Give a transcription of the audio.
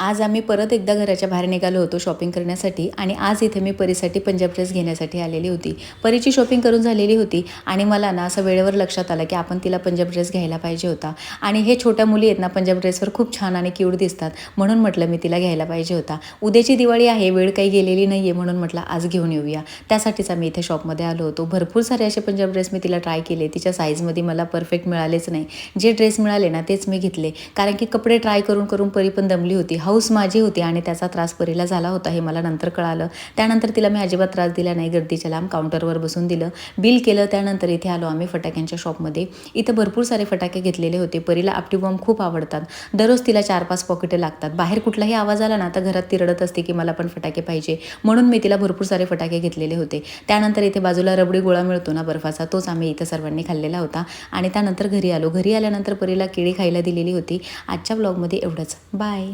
आज आम्ही परत एकदा घराच्या बाहेर निघालो होतो शॉपिंग करण्यासाठी आणि आज इथे मी परीसाठी पंजाब ड्रेस घेण्यासाठी आलेली होती. परीची शॉपिंग करून झालेली होती आणि मला ना असं वेळेवर लक्षात आलं की आपण तिला पंजाब ड्रेस घ्यायला पाहिजे होता आणि हे छोट्या मुली आहेत ना पंजाब ड्रेसवर खूप छान आणि क्यूट दिसतात म्हणून म्हटलं मी तिला घ्यायला पाहिजे होता. उद्याची दिवाळी आहे, वेळ काही गेलेली नाही आहे म्हणून म्हटलं आज घेऊन येऊया. त्यासाठीच आम्ही इथे शॉपमध्ये आलो होतो. भरपूर सारे असे पंजाब ड्रेस मी तिला ट्राय केले. तिच्या साईजमध्ये मला परफेक्ट मिळालेच नाही. जे ड्रेस मिळाले ना तेच मी घेतले कारण की कपडे ट्राय करून करून परी पण दमली होती. हाऊस माझी होती आणि त्याचा त्रास परीला झाला होता हे मला नंतर कळालं. त्यानंतर तिला मी अजिबात त्रास दिला नाही. गर्दीच्या लांब काउंटरवर बसून दिलं, बिल केलं. त्यानंतर इथे आलो आम्ही फटाक्यांच्या शॉपमध्ये. इथं भरपूर सारे फटाके घेतलेले होते. परीला आपटी बॉम्ब खूप आवडतात. दररोज तिला 4-5 पॉकेटे लागतात. बाहेर कुठलाही आवाज आला ना तर घरात ती रडत असते की मला पण फटाके पाहिजे, म्हणून मी तिला भरपूर सारे फटाके घेतलेले होते. त्यानंतर इथे बाजूला रबडी गोळा मिळतो ना बर्फाचा, तोच आम्ही इथं सर्वांनी खाल्लेला होता आणि त्यानंतर घरी आलो. घरी आल्यानंतर परीला केळी खायला दिलेली होती. आजच्या ब्लॉगमध्ये एवढंच. बाय.